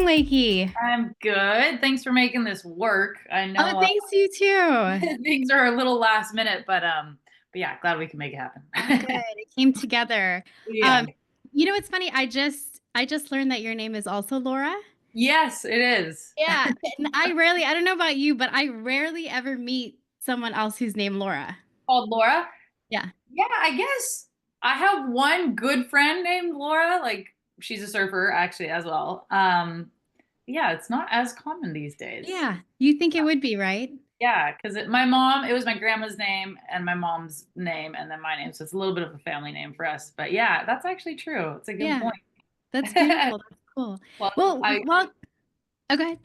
doing, Lakey? I'm good. Thanks for making this work. I Oh, know thanks, you too. things are a little last minute, but yeah, glad we can make it happen. Oh, good. It came together. Yeah. Um, it's funny. I just learned that your name is also Laura. Yes, it is. Yeah, and I don't know about you, but I rarely ever meet someone else who's named Laura. Called Laura. Yeah. Yeah, I guess I have one good friend named Laura. Like she's a surfer actually as well. Yeah, it's not as common these days. Yeah. You think it would be, right? Yeah, because my mom, it was my grandma's name and my mom's name and then my name. So it's a little bit of a family name for us. But yeah, that's actually true. It's a good Yeah. point. That's beautiful. That's cool. Well, Well, I well, okay.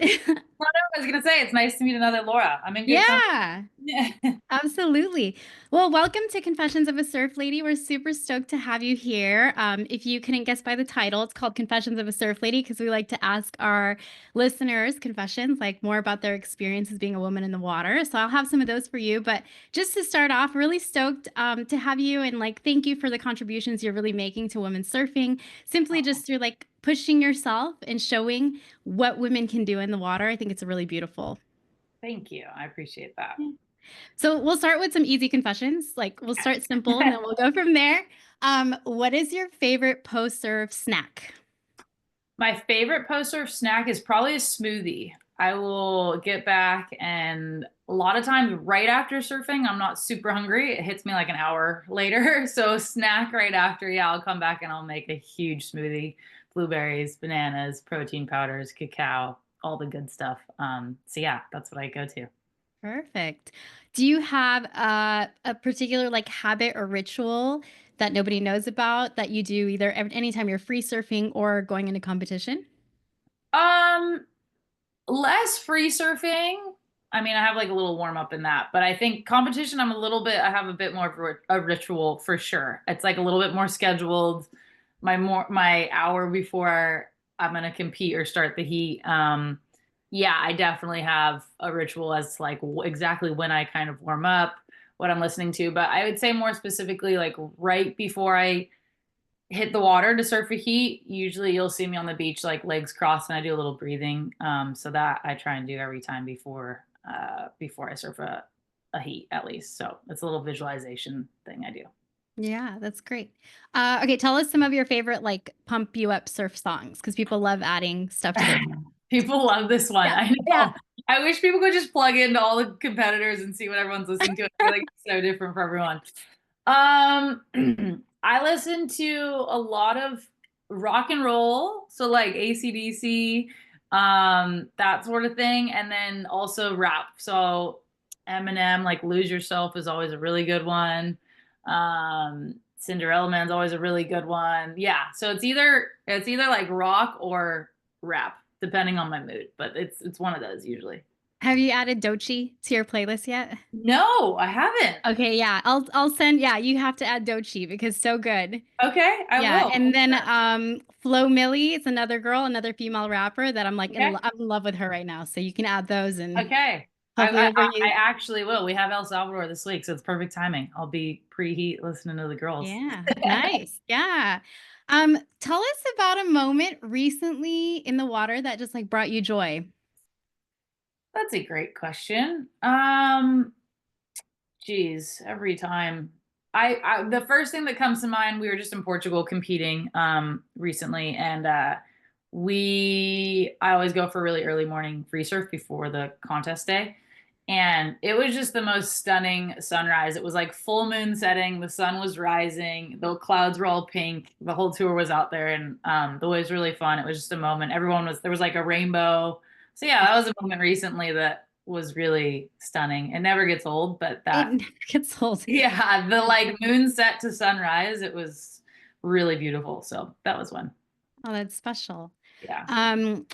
Well, no, I was gonna say it's nice to meet another Laura. I'm in good company. Yeah. Absolutely. Well, welcome to Confessions of a Surf Lady. We're super stoked to have you here. If you couldn't guess by the title, it's called Confessions of a Surf Lady because we like to ask our listeners confessions, like more about their experiences being a woman in the water. So I'll have some of those for you. But just to start off, really stoked to have you and like thank you for the contributions you're really making to women surfing, simply just through like pushing yourself and showing what women can do in the water. I think it's really beautiful. Thank you. I appreciate that. So we'll start with some easy confessions. Like we'll start simple and then we'll go from there. What is your favorite post-serve snack? My favorite post-surf snack is probably a smoothie. I will get back and a lot of times right after surfing, I'm not super hungry. It hits me like an hour later. So snack right after, yeah, I'll come back and I'll make a huge smoothie. Blueberries, bananas, protein powders, cacao, all the good stuff. So yeah, that's what I go to. Perfect. Do you have a particular like habit or ritual that nobody knows about that you do either anytime you're free surfing or going into competition? Um, Less free surfing. I mean, I have like a little warm up in that, but I think competition, I have a bit more of a ritual for sure. It's like a little bit more scheduled. My hour before I'm gonna compete or start the heat. Yeah, I definitely have a ritual as to like exactly when I kind of warm up, what I'm listening to. But I would say more specifically, like right before I hit the water to surf a heat, usually you'll see me on the beach, like legs crossed, and I do a little breathing. So that I try and do every time before I surf a heat at least. So it's a little visualization thing I do. Yeah, that's great. Okay, tell us some of your favorite like pump you up surf songs because people love adding stuff to their. People love this one. Yeah, I yeah. know. I wish people could just plug into all the competitors and see what everyone's listening to. I feel like it's so different for everyone. I listen to a lot of rock and roll, so like AC/DC, that sort of thing, and then also rap. So Eminem, like Lose Yourself is always a really good one. Cinderella Man's always a really good one. Yeah, so it's either like rock or rap, depending on my mood, but it's one of those usually. Have you added Dochi to your playlist yet? No, I haven't. Okay, yeah. I'll send yeah, you have to add Dochi because so good. Okay, I Yeah, will. and then Flo Millie is another girl, another female rapper that Okay. I'm in love with her right now. So you can add those and Okay. hopefully we'll bring I you. actually will. We have El Salvador this week, so it's perfect timing. I'll be preheat listening to the girls. Yeah, nice. Yeah. Tell us about a moment recently in the water that just like brought you joy. That's a great question. Geez, every time. The first thing that comes to mind, we were just in Portugal competing recently, and I always go for really early morning free surf before the contest day. And it was just the most stunning sunrise. It was like full moon setting, the sun was rising, the clouds were all pink, the whole tour was out there, and the way was really fun. It was just a moment. There was like a rainbow. So yeah, that was a moment recently that was really stunning. It never gets old, but It that never gets old. yeah, the like moon set to sunrise, it was really beautiful. So that was one. Oh, that's special. Yeah. Um,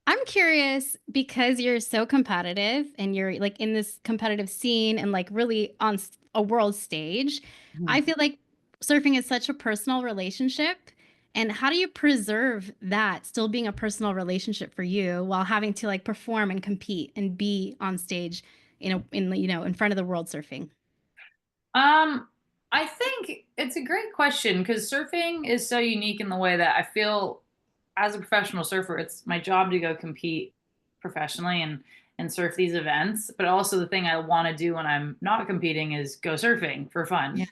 I'm curious because you're so competitive and you're like in this competitive scene and like really on a world stage. I Mhm. feel like surfing is such a personal relationship. And how do you preserve that still being a personal relationship for you while having to like perform and compete and be on stage, in front of the world surfing? Um, I think it's a great question because surfing is so unique in the way that I feel. as a professional surfer, it's my job to go compete professionally and surf these events. But also the thing I want to do when I'm not competing is go surfing for fun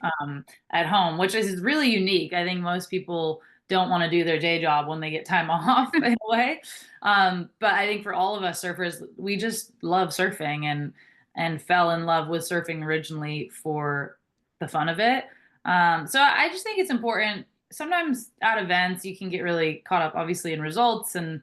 at home, which is really unique. I think most people don't want to do their day job when they get time off in a way. But I think for all of us surfers, we just love surfing and fell in love with surfing originally for the fun of it. So I just think it's important. Sometimes at events, you can get really caught up, obviously, in results and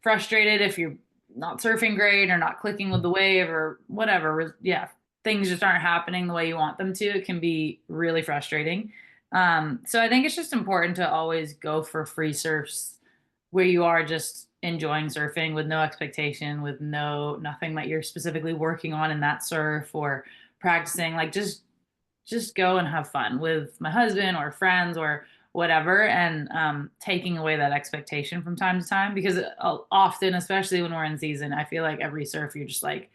frustrated if you're not surfing great or not clicking with the wave or whatever. Yeah, things just aren't happening the way you want them to. It can be really frustrating. So I think it's just important to always go for free surfs where you are just enjoying surfing with no expectation, with nothing that you're specifically working on in that surf or practicing. Like just go and have fun with my husband or friends or whatever, and taking away that expectation from time to time, because often, especially when we're in season, I feel like every surf you're just like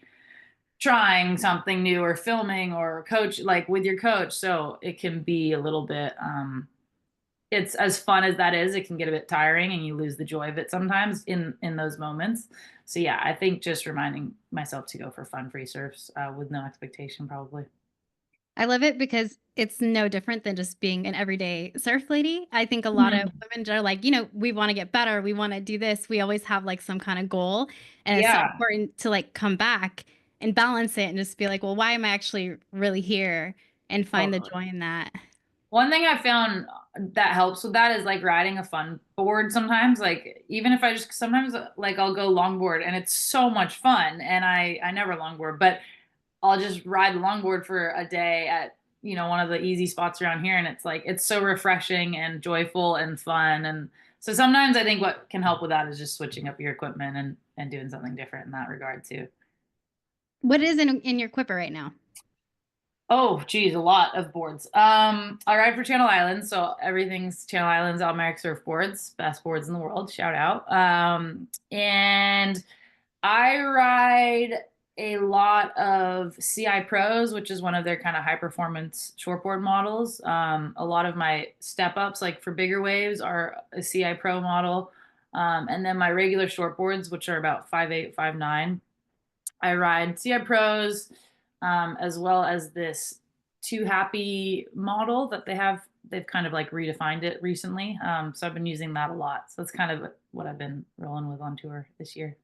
trying something new or filming or coach like with your coach, so it can be a little bit it's as fun as that is, it can get a bit tiring and you lose the joy of it sometimes in those moments. So yeah, I think just reminding myself to go for fun free surfs with no expectation probably. I love it because it's no different than just being an everyday surf lady. I think a lot of Mhm. women are like, we want to get better. We want to do this. We always have like some kind of goal. And it's so Yeah. important to like come back and balance it and just be like, well, why am I actually really here and find the Totally. joy in that? One thing I found that helps with that is like riding a fun board sometimes. Like even if I just sometimes like I'll go longboard and it's so much fun, and I never longboard, but I'll just ride the longboard for a day at one of the easy spots around here, and it's like it's so refreshing and joyful and fun. And so sometimes I think what can help with that is just switching up your equipment and doing something different in that regard too. What is in your Quipper right now? Oh, geez, a lot of boards. I ride for Channel Islands, so everything's Channel Islands automatic surfboards, best boards in the world. Shout out. And I ride a lot of CI Pros, which is one of their kind of high performance shortboard models. A lot of my step ups, like for bigger waves, are a CI Pro model. And then my regular shortboards, which are about 5'8", 5'9", I ride CI Pros, as well as this Too Happy model that they have. They've kind of like redefined it recently. So I've been using that a lot. So that's kind of what I've been rolling with on tour this year.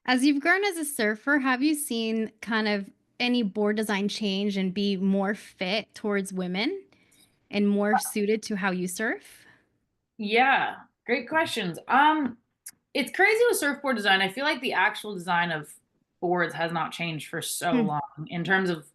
As you've grown as a surfer, have you seen kind of any board design change and be more fit towards women and more suited to how you surf? Yeah, great questions. It's crazy with surfboard design. I feel like the actual design of boards has not changed for so Hmm. long in terms of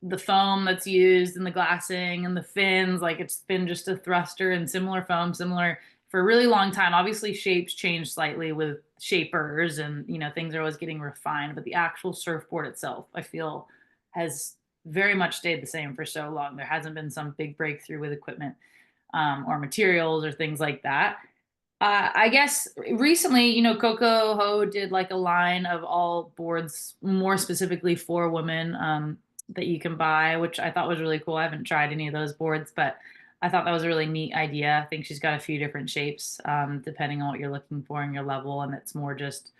the foam that's used and the glassing and the fins. Like it's been just a thruster and similar foam, similar for a really long time. Obviously, shapes change slightly with shapers, and things are always getting refined. But the actual surfboard itself, I feel, has very much stayed the same for so long. There hasn't been some big breakthrough with equipment or materials or things like that. I guess recently, Coco Ho did like a line of all boards more specifically for women that you can buy, which I thought was really cool. I haven't tried any of those boards, but I thought that was a really neat idea. I think she's got a few different shapes depending on what you're looking for in your level, and it's more just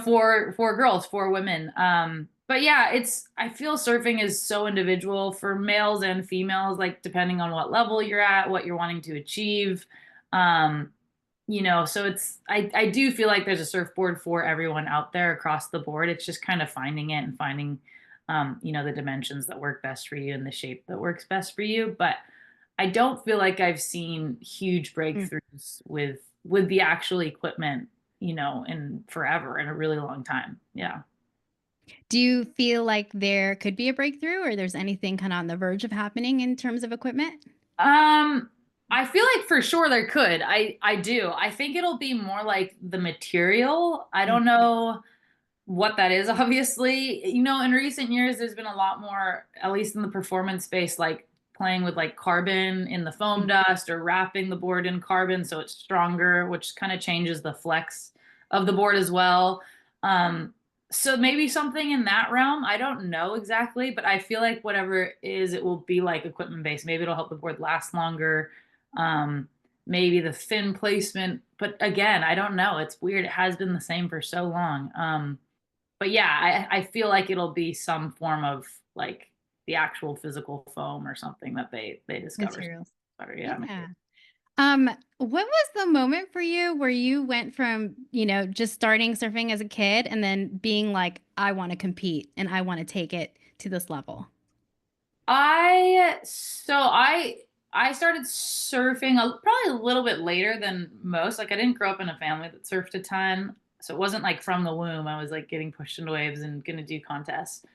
for girls, for women. But yeah, I feel surfing is so individual for males and females, like depending on what level you're at, what you're wanting to achieve. Um, so I do feel like there's a surfboard for everyone out there across the board. It's just kind of finding it and finding the dimensions that work best for you and the shape that works best for you. But I don't feel like I've seen huge breakthroughs with the actual equipment, in forever, in a really long time. Yeah. Do you feel like there could be a breakthrough or there's anything kind of on the verge of happening in terms of equipment? Um, I feel like for sure there could. I do. I think it'll be more like the material. I Mm. don't know what that is, obviously. In recent years there's been a lot more, at least in the performance space, like playing with like carbon in the foam dust or wrapping the board in carbon so it's stronger, which kind of changes the flex of the board as well. So maybe something in that realm. I don't know exactly, but I feel like whatever it is, it will be like equipment based. Maybe it'll help the board last longer. Um, maybe the fin placement. But again, I don't know. It's weird. It has been the same for so long. But yeah, I feel like it'll be some form of like the actual physical foam or something that they discover Materials. better. Yeah, maybe. Yeah. What was the moment for you where you went from, just starting surfing as a kid and then being like, I want to compete and I want to take it to this level? I started surfing probably a little bit later than most. Like I didn't grow up in a family that surfed a ton, so it wasn't like from the womb. I was like getting pushed into waves and gonna do contests.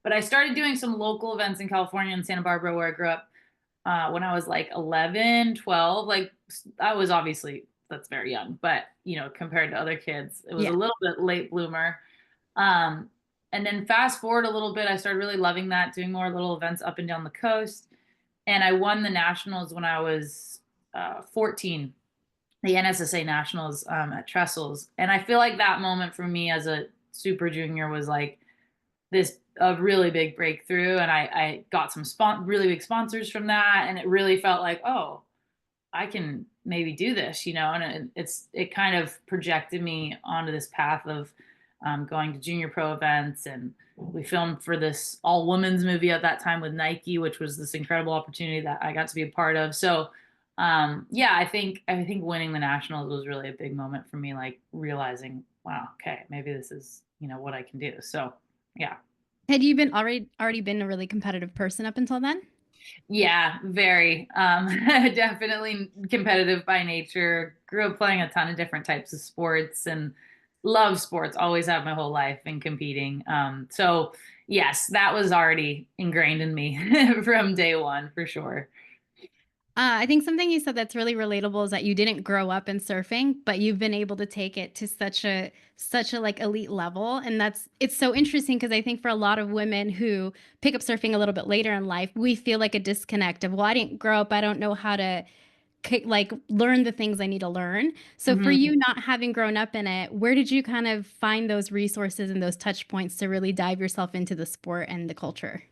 But I started doing some local events in California and Santa Barbara where I grew up when I was like 11, 12. Like I was obviously that's very young, but compared to other kids, it was a Yeah. little bit late bloomer. Um, and then fast forward a little bit, I started really loving that, doing more little events up and down the coast. And I won the nationals when I was 14, the NSSA nationals at Trestles. And I feel like that moment for me as a super junior was like this a really big breakthrough. And I got some really big sponsors from that. And it really felt like, oh, I can maybe do this, and it kind of projected me onto this path of going to junior pro events, and we filmed for this all women's movie at that time with Nike, which was this incredible opportunity that I got to be a part of. So, yeah, I think winning the nationals was really a big moment for me, like realizing, wow, okay, maybe this is what I can do. So, yeah. Had you been already been a really competitive person up until then? Yeah, very. Definitely competitive by nature. Grew up playing a ton of different types of sports and love sports. Always have my whole life in competing. So yes, that was already ingrained in me from day one for sure. I think something you said that's really relatable is that you didn't grow up in surfing, but you've been able to take it to such a like elite level, and it's so interesting because I think for a lot of women who pick up surfing a little bit later in life, we feel like a disconnect of, well, I didn't grow up, I don't know how to like learn the things I need to learn. So for Mhm. you not having grown up in it, where did you kind of find those resources and those touch points to really dive yourself into the sport and the culture?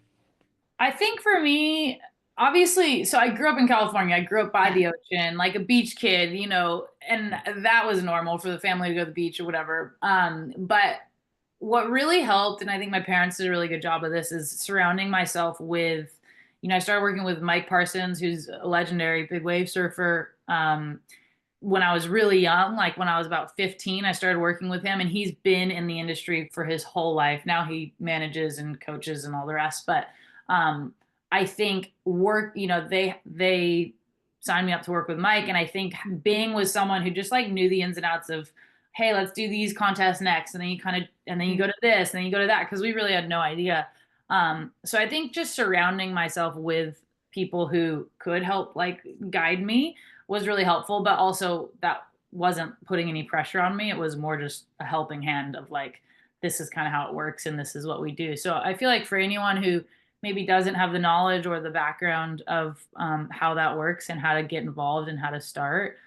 I think for me, obviously, so I grew up in California. I grew up by Yeah. the ocean, like a beach kid, and that was normal for the family to go to the beach or whatever. But what really helped, and I think my parents did a really good job of this, is surrounding myself with, I started working with Mike Parsons, who's a legendary big wave surfer. When I was really young, like when I was about 15, I started working with him, and he's been in the industry for his whole life. Now he manages and coaches and all the rest. But um, I think they signed me up to work with Mike, and I think being with someone who just like knew the ins and outs of, hey, let's do these contests next, and then you go to this, and then you go to that, because we really had no idea. So I think just surrounding myself with people who could help like guide me was really helpful, but also that wasn't putting any pressure on me. It was more just a helping hand of like, this is kind of how it works and this is what we do. So I feel like for anyone who maybe doesn't have the knowledge or the background of how that works and how to get involved and how to start,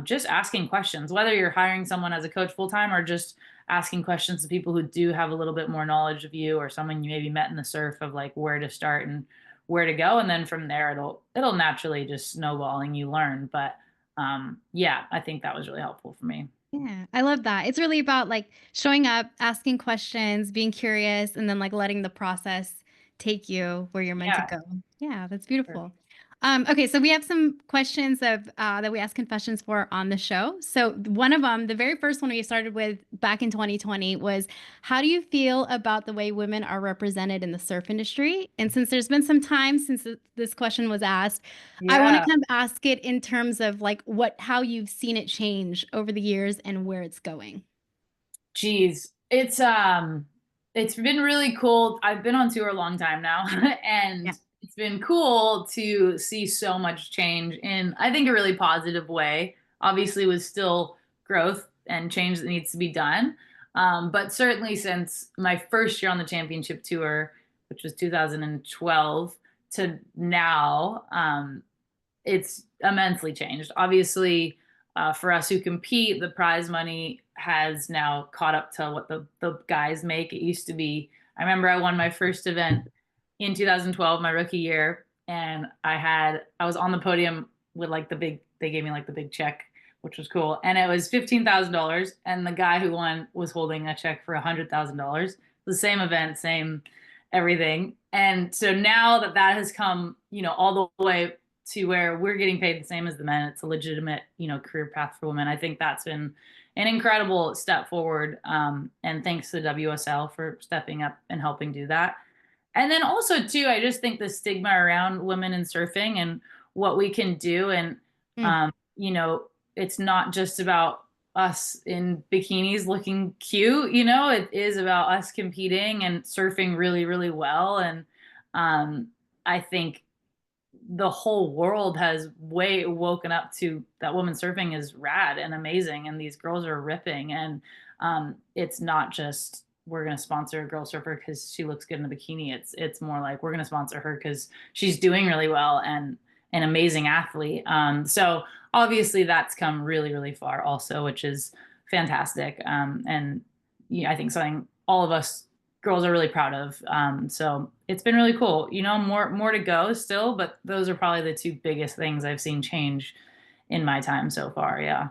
just asking questions, whether you're hiring someone as a coach full time or just asking questions to people who do have a little bit more knowledge of you or someone you maybe met in the surf of like where to start and where to go, and then from there it'll naturally just snowball and you learn. But yeah, I think that was really helpful for me. Yeah, I love that. It's really about like showing up, asking questions, being curious, and then like letting the process take you where you're meant to Yeah, go. Yeah, that's sure. beautiful. Okay, so we have some questions that we ask confessions for on the show. So one of them, the very first one we started with back in 2020 was, how do you feel about the way women are represented in the surf industry? And since there's been some time since this question was asked, I want to Yeah. kind of ask it in terms of like how you've seen it change over the years and where it's going. Geez, it's been really cool. I've been on tour a long time now, Yeah. and it's been cool to see so much change in, I think, a really positive way. Obviously, with still growth and change that needs to be done. But certainly since my first year on the championship tour, which was 2012, to now, it's immensely changed. Obviously, for us who compete, the prize money has now caught up to what the guys make. It used to be, I remember I won my first event in 2012, my rookie year, and I was on the podium with like they gave me like the big check, which was cool. And it was $15,000. And the guy who won was holding a check for $100,000. The same event, same everything. And so now that that has come, all the way to where we're getting paid the same as the men, it's a legitimate, career path for women. I think that's been an incredible step forward. And thanks to the WSL for stepping up and helping do that. And then also too, I just think the stigma around women in surfing and what we can do, and Mm, you know, it's not just about us in bikinis looking cute. It is about us competing and surfing really, really well. And I think the whole world has way woken up to that women surfing is rad and amazing, and these girls are ripping. And it's not just we're going to sponsor a girl surfer because she looks good in a bikini. It's more like we're going to sponsor her because she's doing really well and an amazing athlete. So obviously that's come really, really far also, which is fantastic. And yeah, I think something all of us girls are really proud of. So it's been really cool. More to go still, but those are probably the two biggest things I've seen change in my time so far. Yeah.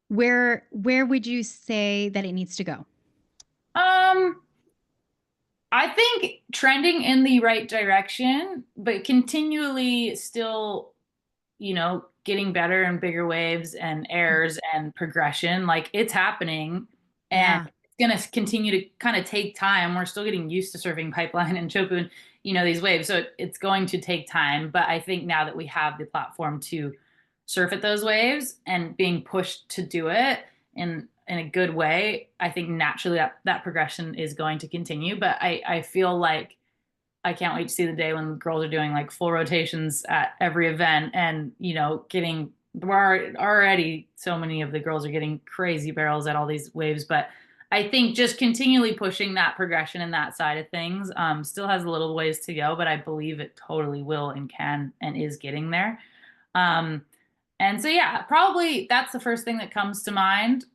where would you say that it needs to go? Um, I think trending in the right direction, but continually still, getting better and bigger waves and airs and progression. Like it's happening and Yeah. it's going to continue to kind of take time. We're still getting used to surfing pipeline and chopu, these waves. So it's going to take time. But I think now that we have the platform to surf at those waves and being pushed to do it in a good way, I think naturally that progression is going to continue. But I feel like I can't wait to see the day when girls are doing like full rotations at every event and, getting we're already so many of the girls are getting crazy barrels at all these waves. But I think just continually pushing that progression and that side of things still has a little ways to go, but I believe it totally will and can and is getting there. Um, and so, yeah, probably that's the first thing that comes to mind.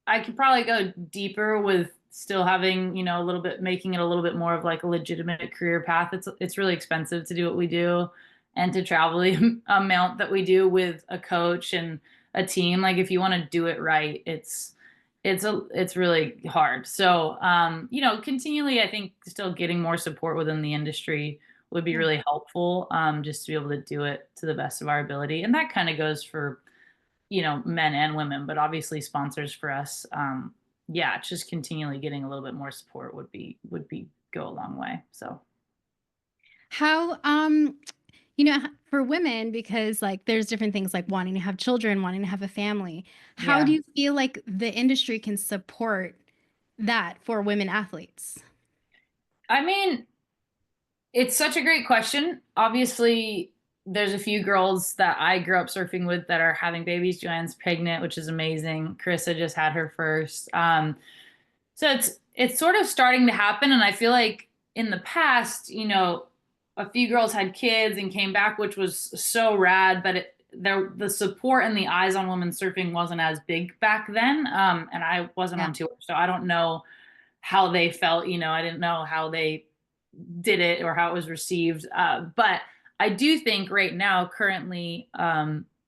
I could probably go deeper with still having, a little bit, making it a little bit more of like a legitimate career path. It's really expensive to do what we do and to travel the amount that we do with a coach and a team. Like if you want to do it right, it's really hard. So, continually, I think still getting more support within the industry would be Yeah. really helpful, just to be able to do it to the best of our ability. And that kind of goes for men and women, but obviously sponsors for us. Yeah, just continually getting a little bit more support would be go a long way. So, How for women, because like there's different things like wanting to have children, wanting to have a family. How do yeah. you feel like the industry can support that for women athletes? I mean, it's such a great question. Obviously, there's a few girls that I grew up surfing with that are having babies. Joanne's pregnant, which is amazing. Carissa just had her first. So it's sort of starting to happen, and I feel like in the past, a few girls had kids and came back, which was so rad. But the support and the eyes on women surfing wasn't as big back then, and I wasn't Yeah. on tour, so I don't know how they felt. I didn't know how they did it or how it was received. But I do think right now, currently,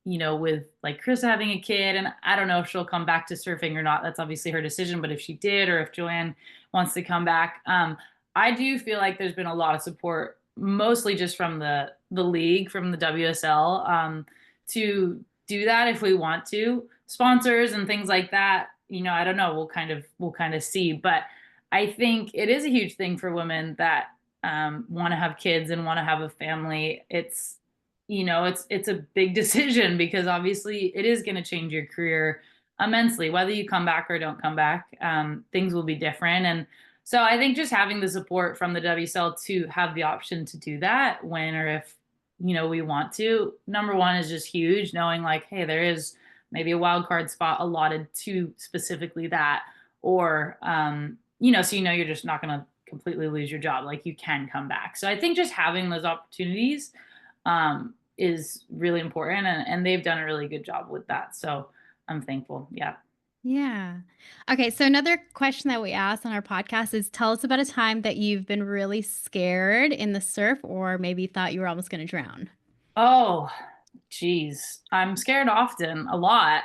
with like Chris having a kid, and I don't know if she'll come back to surfing or not. That's obviously her decision. But if she did, or if Joanne wants to come back, I do feel like there's been a lot of support, mostly just from the league, from the WSL, to do that if we want to. Sponsors and things like that. I don't know. We'll kind of see, but I think it is a huge thing for women that want to have kids and want to have a family. It's a big decision because obviously it is going to change your career immensely, whether you come back or don't come back. Things will be different, and so I think just having the support from the WSL to have the option to do that when or if we want to. Number one is just huge, knowing like, hey, there is maybe a wild card spot allotted to specifically that, or so you're just not going to completely lose your job. Like you can come back. So I think just having those opportunities is really important, and they've done a really good job with that. So I'm thankful. Yeah. Yeah. Okay, so another question that we ask on our podcast is tell us about a time that you've been really scared in the surf or maybe thought you were almost going to drown. Oh. Geez, I'm scared often, a lot,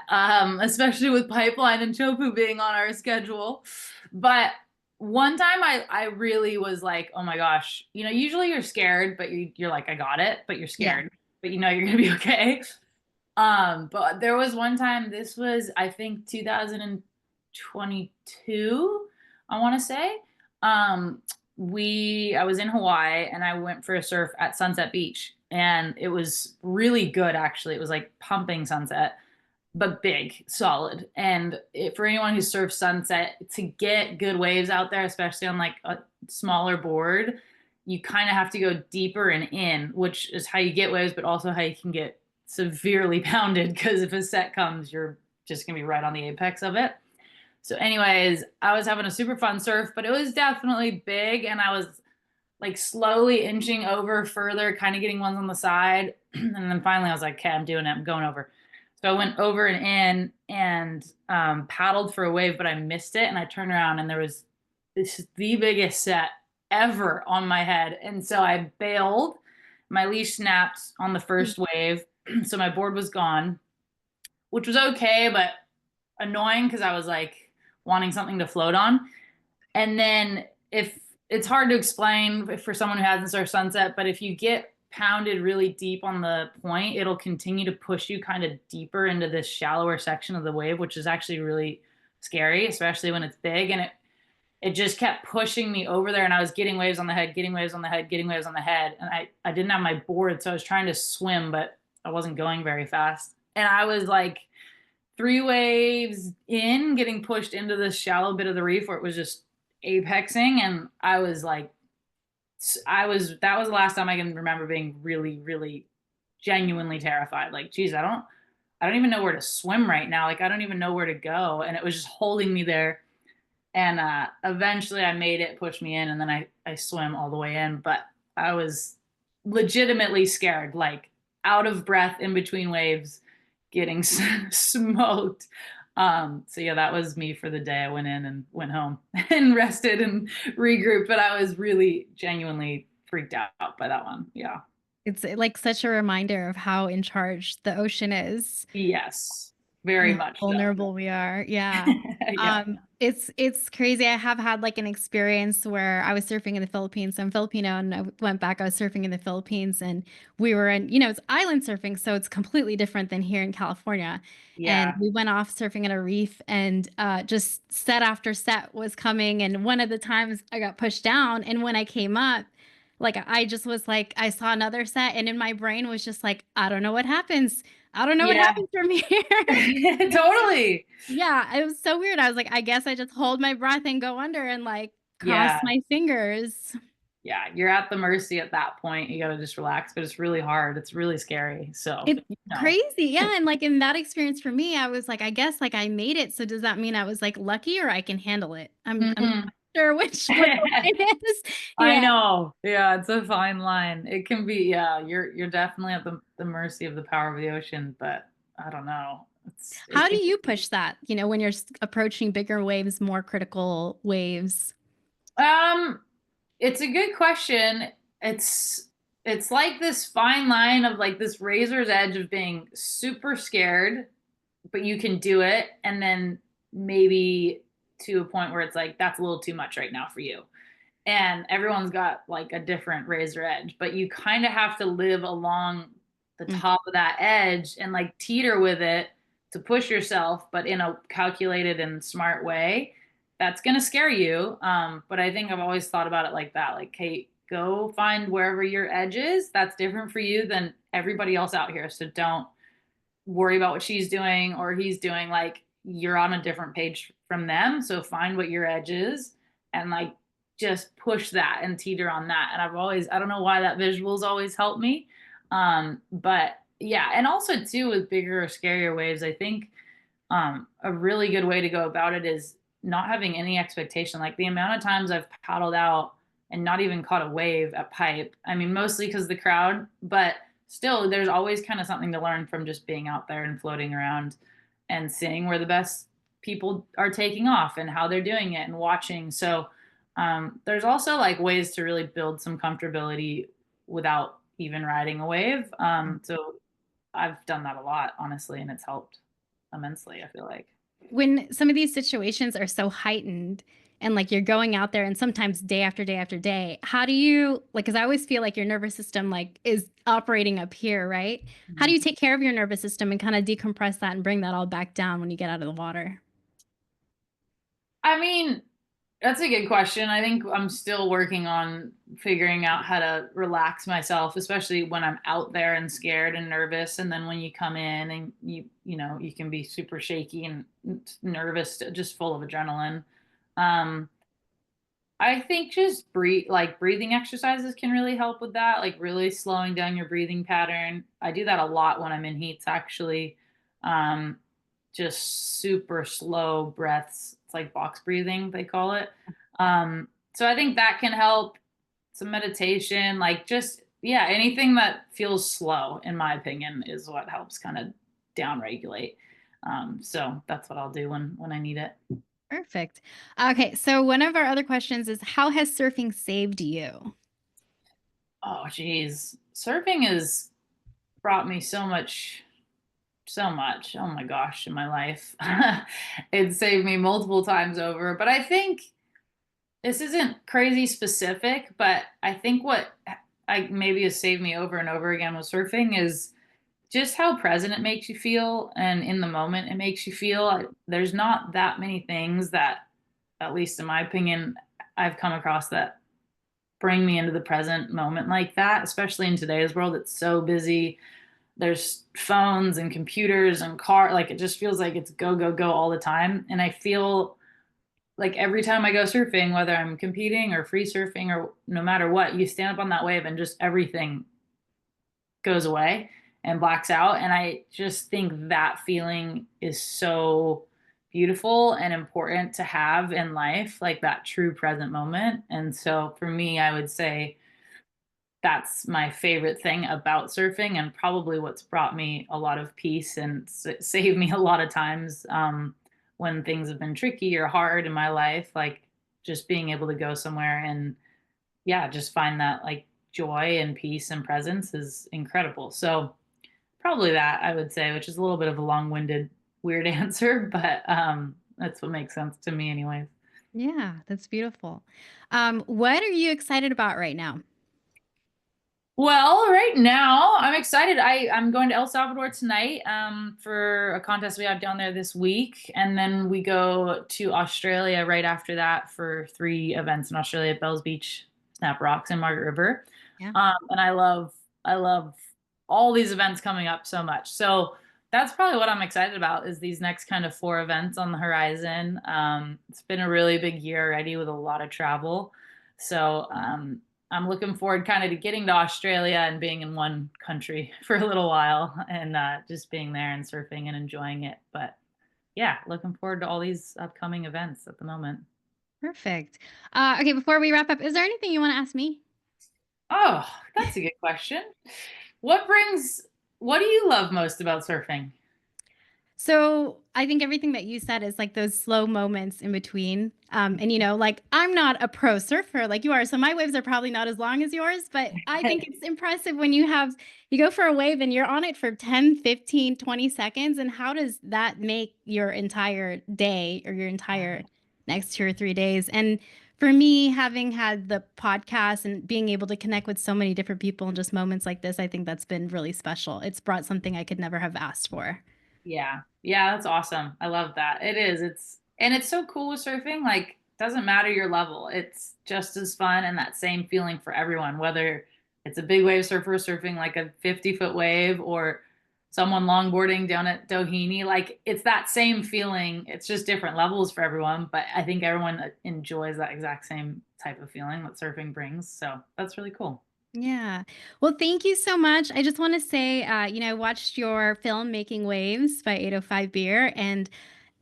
especially with Pipeline and Chopu being on our schedule. But one time I really was like, oh my gosh, usually you're scared, but you're like, I got it, but you're Yeah. scared, but you know you're gonna be okay. But there was one time, this was, I think, 2022, I want to say. Um, I was in Hawaii and I went for a surf at Sunset Beach, and it was really good actually. It was like pumping sunset, but big, solid. And for anyone who surfs sunset, to get good waves out there, especially on like a smaller board, you kind of have to go deeper and in, which is how you get waves, but also how you can get severely pounded, because if a set comes, you're just gonna be right on the apex of it. So, anyways, I was having a super fun surf, but it was definitely big, and I was like slowly inching over further, kind of getting ones on the side. And then finally I was like, okay, I'm doing it. I'm going over. So I went over and in and paddled for a wave, but I missed it. And I turned around and there was the biggest set ever on my head. And so I bailed. My leash snapped on the first wave. So my board was gone, which was okay, but annoying because I was like wanting something to float on. And then, if it's hard to explain for someone who hasn't surfed sunset, but if you get pounded really deep on the point, it'll continue to push you kind of deeper into this shallower section of the wave, which is actually really scary, especially when it's big. And it just kept pushing me over there, and I was getting waves on the head, getting waves on the head, getting waves on the head. And I didn't have my board, so I was trying to swim, but I wasn't going very fast. And I was like three waves in, getting pushed into this shallow bit of the reef where it was just apexing, and I was like, that was the last time I can remember being really, really genuinely terrified. Like, geez, I don't even know where to swim right now. Like, I don't even know where to go, and it was just holding me there. And eventually I made it push me in, and then I swim all the way in. But I was legitimately scared, like out of breath in between waves, getting smoked. So yeah, that was me for the day. I went in and went home and rested and regrouped, but I was really genuinely freaked out by that one. Yeah. It's like such a reminder of how in charge the ocean is. Yes, very And how much so. vulnerable we are. Yeah. Yeah. It's crazy. I have had like an experience where I was surfing in the Philippines. I'm Filipino and I went back. I was surfing in the Philippines and we were in, it's island surfing, so it's completely different than here in California. And Yeah. we went off surfing at a reef and just set after set was coming. And one of the times I got pushed down, and when I came up, like I just was like, I saw another set, and in my brain was just like, I don't know what happens. I don't know what Yeah. happens from here. Totally. Yeah, it was so weird. I was like, I guess I just hold my breath and go under and like cross Yeah. my fingers. Yeah, you're at the mercy at that point. You got to just relax, but it's really hard. It's really scary. So, It's crazy. Yeah. And like in that experience for me, I was like, I guess like I made it. So does that mean I was like lucky or I can handle it? I'm not Mhm. sure what the line is. I Yeah. know. Yeah, it's a fine line. It can be, yeah, you're definitely at the mercy of the power of the ocean, but I don't know. It How do can you be. push that, when you're approaching bigger waves, more critical waves? Um, it's a good question. It's it's like this fine line of like this razor's edge of being super scared, but you can do it, and then maybe to a point where it's like that's a little too much right now for you. And everyone's got like a different razor edge, but you kind of have to live along the Mm, top of that edge and like teeter with it to push yourself, but in a calculated and smart way. That's going to scare you. But I think I've always thought about it like that. Like, hey, go find wherever your edge is. That's different for you than everybody else out here. So don't worry about what she's doing or he's doing. Like, you're on a different page from them, so find what your edge is and like just push that and teeter on that. And I don't know why that visuals always help me. But yeah, and also too with bigger or scarier waves, I think a really good way to go about it is not having any expectation. Like the amount of times I've paddled out and not even caught a wave at pipe. I mean, mostly because of the crowd, but still, there's always kind of something to learn from just being out there and floating around and seeing where the best people are taking off and how they're doing it and watching. So there's also like ways to really build some comfortability without even riding a wave. So I've done that a lot, honestly, and it's helped immensely, I feel like. When some of these situations are so heightened and like you're going out there and sometimes day after day after day, how do you like, because I always feel like your nervous system like is operating up here, right? How do Mhm. you take care of your nervous system and kind of decompress that and bring that all back down when you get out of the water? I mean, that's a good question. I think I'm still working on figuring out how to relax myself, especially when I'm out there and scared and nervous. And then when you come in and you can be super shaky and nervous, just full of adrenaline. Um, I think just breathing exercises can really help with that, like really slowing down your breathing pattern. I do that a lot when I'm in heats, actually. Um, just super slow breaths. It's like box breathing, they call it. So I think that can help. Some meditation, like just, yeah, anything that feels slow, in my opinion, is what helps kind of down regulate. So that's what I'll do when I need it. Perfect. Okay, so one of our other questions is how has surfing saved you? Oh, geez. Surfing has brought me so much. Oh my gosh, in my life. It saved me multiple times over. But I think this isn't crazy specific, but I think what I maybe has saved me over and over again with surfing is just how present it makes you feel and in the moment it makes you feel. There's not that many things that, at least in my opinion, I've come across that bring me into the present moment like that, especially in today's world. It's so busy. There's phones and computers and like it just feels like it's go, go, go all the time. And I feel like every time I go surfing, whether I'm competing or free surfing or no matter what, you stand up on that wave and just everything goes away and blacks out. And I just think that feeling is so beautiful and important to have in life, like that true present moment. And so for me, I would say that's my favorite thing about surfing and probably what's brought me a lot of peace and saved me a lot of times when things have been tricky or hard in my life, like just being able to go somewhere and yeah, just find that like joy and peace and presence is incredible. So probably that I would say, which is a little bit of a long-winded, weird answer, but that's what makes sense to me, anyways. Yeah, that's beautiful. What are you excited about right now? Well, right now I'm excited. I'm going to El Salvador tonight for a contest we have down there this week, and then we go to Australia right after that for three events in Australia: Bells Beach, Snap Rocks, and Margaret River. Yeah. And I love all these events coming up so much. So that's probably what I'm excited about is these next kind of four events on the horizon. It's been a really big year already with a lot of travel. So I'm looking forward kind of to getting to Australia and being in one country for a little while and just being there and surfing and enjoying it. But yeah, looking forward to all these upcoming events at the moment. Perfect. Okay, before we wrap up, is there anything you want to ask me? Oh, that's a good question. What brings, what do you love most about surfing? So I think everything that you said is like those slow moments in between. And like I'm not a pro surfer like you are, so my waves are probably not as long as yours, but I think it's impressive when you go for a wave and you're on it for 10, 15, 20 seconds. And how does that make your entire day or your entire next 2 or 3 days? And for me, having had the podcast and being able to connect with so many different people in just moments like this, I think that's been really special. It's brought something I could never have asked for. Yeah. Yeah, that's awesome. I love that. It is. It's so cool with surfing. Like, doesn't matter your level. It's just as fun and that same feeling for everyone, whether it's a big wave surfer surfing like a 50-foot wave or someone longboarding down at Doheny. Like, it's that same feeling. It's just different levels for everyone, but I think everyone enjoys that exact same type of feeling that surfing brings. So that's really cool. Yeah. Well, thank you so much. I just want to say, I watched your film Making Waves by 805 Beer, and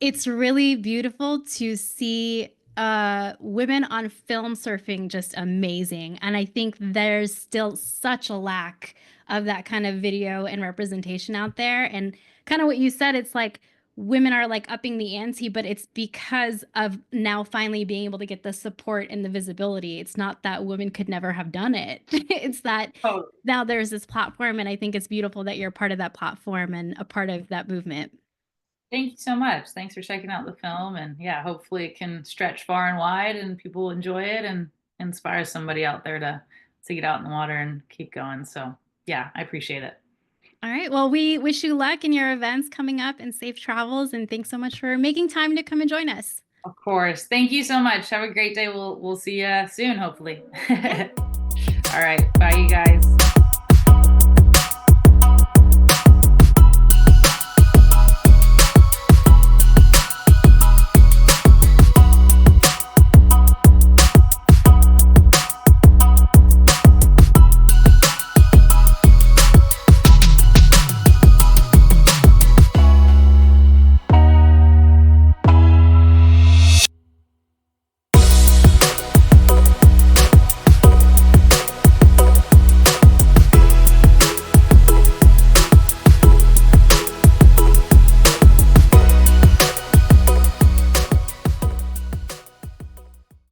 it's really beautiful to see women on film surfing just amazing. And I think there's still such a lack of that kind of video and representation out there. And kind of what you said, it's like women are like upping the ante, but it's because of now finally being able to get the support and the visibility. It's not that women could never have done it. It's that Oh, now there's this platform, and I think it's beautiful that you're part of that platform and a part of that movement. thank you so much. Thanks for checking out the film. And yeah, hopefully it can stretch far and wide and people enjoy it and inspire somebody out there to get out in the water and keep going. So yeah, I appreciate it. All right. Well, we wish you luck in your events coming up and safe travels. And thanks so much for making time to come and join us. Of course. Thank you so much. Have a great day. We'll see you soon, hopefully. Yeah. All right. Bye, you guys.